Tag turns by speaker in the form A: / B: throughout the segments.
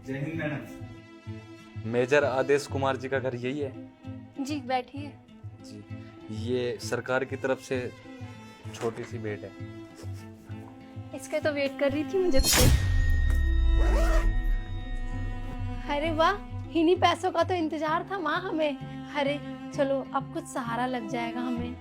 A: जय Hind madam.
B: Major आदेश कुमार जी का घर यही है?
C: जी बैठिए।
B: जी, ये सरकार की तरफ से छोटी सी भेंट है।
C: इसके तो वेट कर रही थी मुझे तो। अरे वाह, इन्हीं पैसों का तो इंतजार था माँ हमें। अरे चलो अब कुछ सहारा लग जाएगा हमें।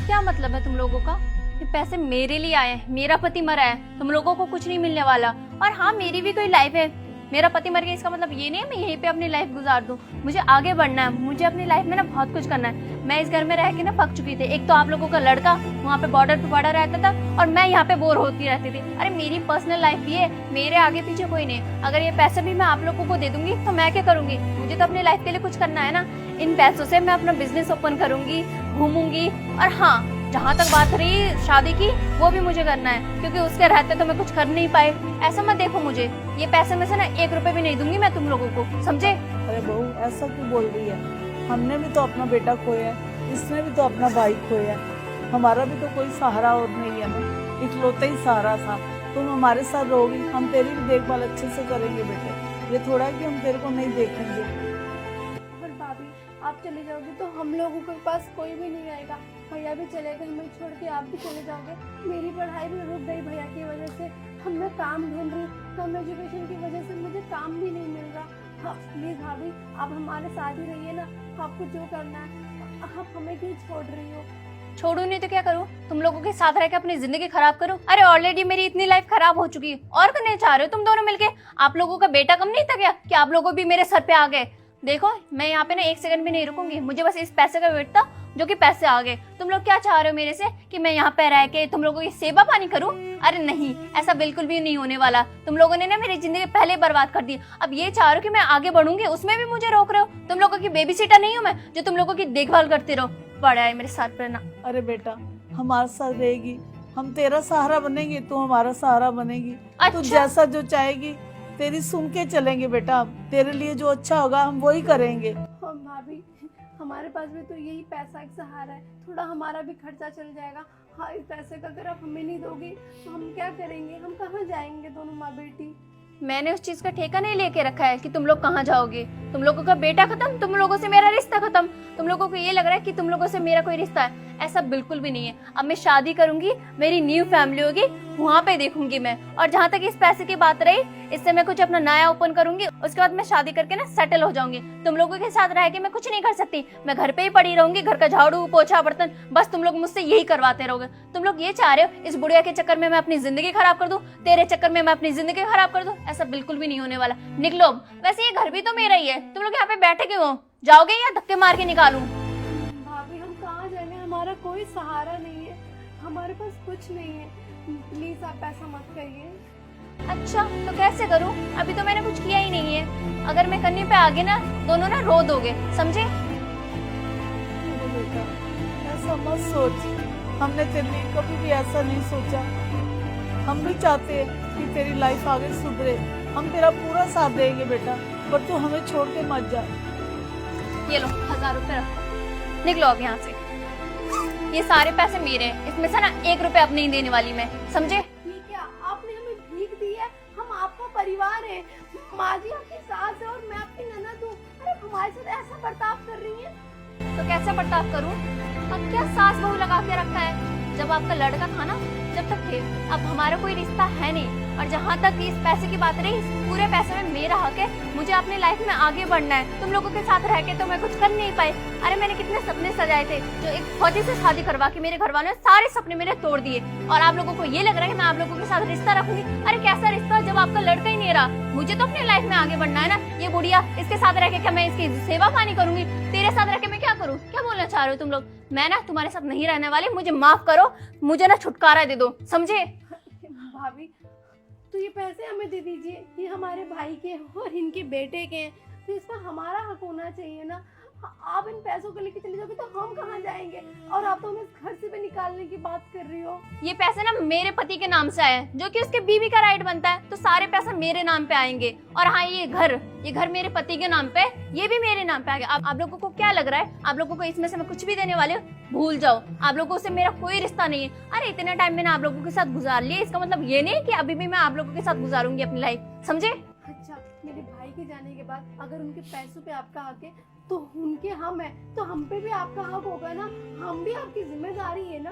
C: क्या मतलब है तुम लोगों का? ये पैसे मेरे लिए आए हैं, मेरा पति मरा है, तुम लोगों को कुछ नहीं मिलने वाला। और हाँ, मेरी भी कोई लाइफ है। मेरा पति मर गया इसका मतलब ये नहीं है मैं यहीं पे अपनी लाइफ गुजार दूं। मुझे आगे बढ़ना है, मुझे अपनी लाइफ में ना बहुत कुछ करना है। मैं इस घर में रह के ना पक चुकी थी। एक तो आप लोगों का लड़का वहाँ पे बॉर्डर पे पड़ा रहता था और मैं यहाँ पे बोर होती रहती थी। अरे मेरी पर्सनल लाइफ भी है, मेरे आगे पीछे कोई नहीं। अगर ये पैसे भी मैं आप लोगों को दे दूंगी तो मैं क्या करूंगी? मुझे तो अपनी लाइफ के लिए कुछ करना है ना। इन पैसों से मैं अपना बिजनेस ओपन करूंगी, घूमूंगी। और हाँ, जहाँ तक बात रही शादी की, वो भी मुझे करना है क्योंकि उसके रहते तो मैं कुछ कर नहीं पाए। ऐसा मत देखो मुझे, ये पैसे में से ना 1 रुपए भी नहीं दूंगी मैं तुम लोगों को, समझे?
D: अरे बहू ऐसा क्यों बोल रही है? हमने भी तो अपना बेटा खोया है, इसने भी तो अपना भाई खोया है। हमारा भी तो कोई सहारा और नहीं है ना, इकलौता ही सहारा था। तुम हमारे साथ रहोगी, हम तेरी भी देखभाल अच्छे से करेंगे बेटे। ये थोड़ा कि हम तेरे को नहीं देखेंगे।
C: पर भाभी, आप चले जाओगे तो हम लोगों के पास कोई भी नहीं रहेगा। भैया भी चले गए, हमें छोड़ के आप भी चले जाओगे। मेरी पढ़ाई भी रुक गई भैया की वजह से। मैं काम ढूंढ रही, कम एजुकेशन की वजह से मुझे काम भी नहीं मिल रहा। हाँ प्लीज भाभी, आप हमारे साथ ही रहिए ना। आपको जो करना है, आप हमें क्यों छोड़ रही हो? छोड़ू नहीं तो क्या करूँ? तुम लोगों के साथ रह के अपनी जिंदगी खराब करूँ? अरे ऑलरेडी मेरी इतनी लाइफ खराब हो चुकी है, और करने चाह रहे हो तुम दोनों मिलके? आप लोगों का बेटा कम नहीं था क्या कि आप लोगों भी मेरे सर पे आ गए? देखो मैं यहाँ पे ना 1 सेकंड भी नहीं रुकूंगी, मुझे बस इस पैसे का वेट था जो कि पैसे आ गए। तुम लोग क्या चाह रहे हो मेरे से कि मैं यहाँ पे रह के तुम लोगों की सेवा पानी करूँ? अरे नहीं, ऐसा बिल्कुल भी नहीं होने वाला। तुम लोगों ने ना मेरी जिंदगी पहले बर्बाद कर दी। अब ये चाह रहे हो कि मैं आगे बढ़ूंगी, उसमें भी मुझे रोक रहे हो। तुम लोगों की बेबी सीटर नहीं हूँ मैं जो तुम लोगों की देखभाल करती रहो। पड़ा है मेरे साथ पर ना।
D: अरे बेटा, हमारे साथ रहेगी, हम तेरा सहारा बनेंगे, तू हमारा सहारा बनेगी। तू जैसा जो चाहेगी तेरी सुन के चलेंगे बेटा। तेरे लिए जो अच्छा होगा हम वही करेंगे।
C: भाभी, हमारे पास भी तो यही पैसा एक सहारा है, थोड़ा हमारा भी खर्चा चल जाएगा। हाँ, इस पैसे का अगर आप हमें नहीं दोगे तो हम क्या करेंगे? हम कहाँ जाएंगे दोनों माँ बेटी? मैंने उस चीज का ठेका नहीं लेके रखा है कि तुम लोग कहाँ जाओगे। तुम लोगों का बेटा खत्म, तुम लोगों से मेरा रिश्ता खत्म। तुम लोगों को ये लग रहा है कि तुम लोगों से मेरा कोई रिश्ता है, ऐसा बिल्कुल भी नहीं है। अब मैं शादी करूंगी, मेरी न्यू फैमिली होगी, वहाँ पे देखूंगी मैं। और जहाँ तक इस पैसे की बात रही, इससे मैं कुछ अपना नया ओपन करूंगी, उसके बाद मैं शादी करके ना सेटल हो जाऊंगी। तुम लोगों के साथ रह के मैं कुछ नहीं कर सकती, मैं घर पे ही पड़ी रहूंगी, घर का झाड़ू पोछा बर्तन बस तुम लोग मुझसे यही करवाते रहोगे। तुम लोग ये चाह रहे हो इस बुढ़िया के चक्कर में मैं अपनी जिंदगी खराब कर दूं, तेरे चक्कर में मैं अपनी जिंदगी खराब कर दूं? ऐसा बिल्कुल भी नहीं होने वाला। निकलो। वैसे ये घर भी तो मेरा ही है, तुम लोग यहाँ पे बैठे क्यों हो? जाओगे या धक्के मार के निकालूं? भाभी हम कहाँ जाएंगे? हमारा कोई सहारा नहीं है, हमारे पास कुछ नहीं है। प्लीज आप ऐसा मत करिए। अच्छा तो कैसे करूं? अभी तो मैंने कुछ किया ही नहीं है। अगर मैं करने पे आगे ना दोनों ना रो दोगे, समझे?
D: अरे बेटा ऐसा मत सोच, हमने तेरे लिए कभी भी ऐसा नहीं सोचा। हम भी चाहते हैं कि तेरी लाइफ आगे सुधरे, हम तेरा पूरा साथ देंगे बेटा, पर तू हमें छोड़ के मत जा।
C: ये लो 1000 रुपए रखो, निकलो अब यहाँ से। ये सारे पैसे मेरे हैं, इसमें से ना 1 रुपए अब नहीं देने वाली मैं, समझे? ठीक है, आपने हमें भीख दी है, हम आपका परिवार है। माँ जी आपकी सास है और मैं आपकी ननद हूँ। अरे हमारे साथ ऐसा बर्ताव कर रही है तो कैसा बर्ताव करूँ? अब क्या सास बहू लगा के रखा है? जब आपका लड़का था ना, जब तक थे, अब हमारा कोई रिश्ता है नहीं। और जहाँ तक इस पैसे की बात रही, इस पूरे पैसे में मेरा हक है, मुझे अपनी लाइफ में आगे बढ़ना है। तुम लोगों के साथ रह के तो मैं कुछ कर नहीं पाई। अरे मैंने कितने सपने सजाए थे, जो एक फौजी से शादी करवा के मेरे घर वालों ने सारे सपने मेरे तोड़ दिए। और आप लोगों को ये लग रहा है कि मैं आप लोगों के साथ रिश्ता रखूंगी? अरे कैसा रिश्ता जब आपका लड़का ही नहीं रहा? मुझे तो अपनी लाइफ में आगे बढ़ना है ना। ये बुढ़िया, इसके साथ रह के क्या मैं इसकी सेवा पानी करूंगी? तेरे साथ रह के मैं क्या करूँ? क्या बोलना चाह रहे हो तुम लोग? मैं ना तुम्हारे साथ नहीं रहने वाली, मुझे माफ करो, मुझे ना छुटकारा दे दो, समझे? भाभी तो ये पैसे हमें दे दीजिए, ये हमारे भाई के और इनके बेटे के हैं, तो इसका हमारा हक होना चाहिए ना। आप इन पैसों को लेके चले जाओगे तो हम कहाँ जाएंगे? और आप तो हमें घर से भी निकालने की बात कर रही हो। ये पैसे ना मेरे पति के नाम से आए हैं, जो कि उसके बीवी का राइट बनता है, तो सारे पैसे मेरे नाम पे आएंगे। और हाँ, ये घर मेरे पति के नाम पे, ये भी मेरे नाम पे आ गया। आप लोगों को क्या लग रहा है आप लोगों को इसमें से मैं कुछ भी देने वाले? भूल जाओ, आप लोगों से मेरा कोई रिश्ता नहीं है। अरे इतने टाइम मैंने आप लोगों के साथ गुजार लिया, इसका मतलब ये नहीं कि अभी भी मैं आप लोगों के साथ गुजारूंगी अपनी लाइफ, समझे?
E: अच्छा, मेरे भाई के जाने के बाद अगर उनके पैसों पे आपका हक है तो उनके हम है तो हम पे भी आपका हक होगा ना। हम भी आपकी जिम्मेदारी है ना।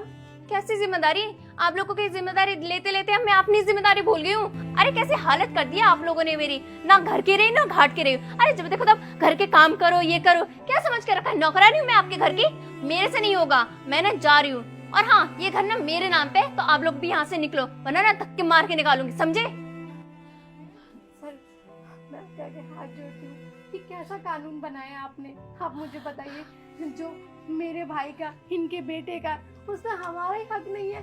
C: कैसी जिम्मेदारी? आप लोगों की जिम्मेदारी लेते लेते मैं अपनी जिम्मेदारी भूल गई हूँ। अरे कैसे हालत कर दिया आप लोगों ने मेरी, ना घर की रही ना घाट की रही। अरे जब देखो तब घर के काम करो, ये करो, क्या समझ के रखा है? नौकरानी हूँ मैं आपके घर की? मेरे से नहीं होगा, मैं ना जा रही हूँ। और हाँ, ये घर ना मेरे नाम पे, तो आप लोग भी यहाँ से निकलो, वरना ना धक्के मार के निकालूंगी, समझे?
E: सर, मैं आपके आगे हाथ जोड़ती हूँ कि कैसा कानून बनाया आपने। आप मुझे बताइए, जो मेरे भाई का, इनके बेटे का, उसमें हमारा ही हक नहीं है।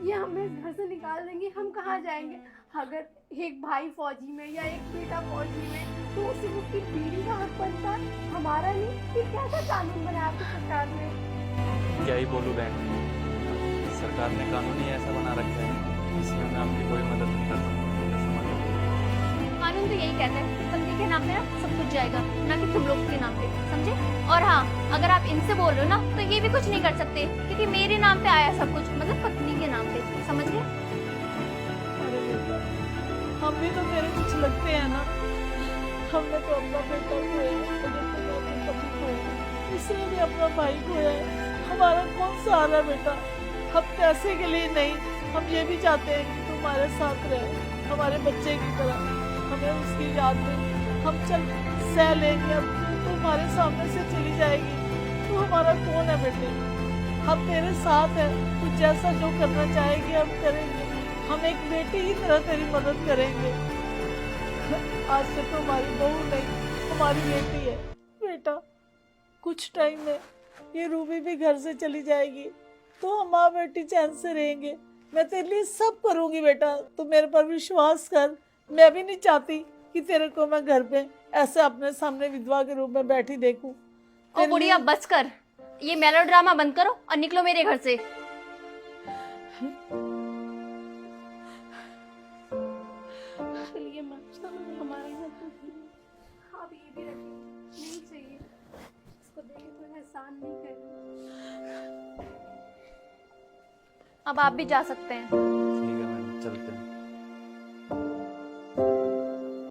E: ये हमें इस घर से निकाल देंगे, हम कहाँ जाएंगे? अगर एक भाई फौजी में या एक बेटा फौजी में, तो उसे उसकी बीवी का हक बनता है, हमारा नहीं। ये कैसा कानून बनाया आपकी सरकार ने?
B: क्या ही बोलूं बहन, सरकार ने कानून ही ऐसा बना रखा है, इसमें मैं आपकी कोई मदद नहीं कर सकता।
C: कानून तो यही कहता है बंदी के नाम पे ना सब कुछ जाएगा, ना कि तुम लोग के नाम पे, समझे? और हाँ, अगर आप इनसे बोल रहे हो ना, तो ये भी कुछ नहीं कर सकते, क्योंकि मेरे नाम पे आया सब कुछ, मतलब पत्नी के नाम पे, समझ गए?
D: अरे बेटा, हम भी तो तेरे कुछ लगते हैं ना। हमने तो अपना बेटा खोया, अपने पति खोया, इसने भी अपना भाई खोया है। हमारा कौन सहारा बेटा? हम पैसे के लिए नहीं, हम ये भी चाहते हैं कि तुम्हारे साथ रहे, हमारे बच्चे की तरह। हमें उसकी याद में हम चल सह लेंगे। अब तू हमारे सामने से चली जाएगी, तू हमारा कौन है बेटे? हम तेरे साथ हैं, तू जैसा जो करना चाहेगी हम करेंगे। हम एक बेटी की तरह तेरी मदद करेंगे। आज से तो हमारी बहू नहीं, हमारी बेटी है बेटा। कुछ टाइम में ये रूबी भी घर से चली जाएगी, तो हम माँ बेटी चैन से रहेंगे। मैं तेरे लिए सब करूंगी बेटा, तू मेरे पर विश्वास कर। मैं भी नहीं चाहती कि तेरे को मैं घर पे ऐसे अपने सामने विधवा के रूप में बैठी देखूं।
C: ओ बुढ़िया, बस कर, ये मेलोड्रामा बंद करो और निकलो मेरे घर से।
E: चलिए माँ, हमारे घर तो आप ये भी रखिए, नहीं चाहिए इसको, देखे तो एहसान नहीं कर।
C: अब आप भी जा सकते हैं।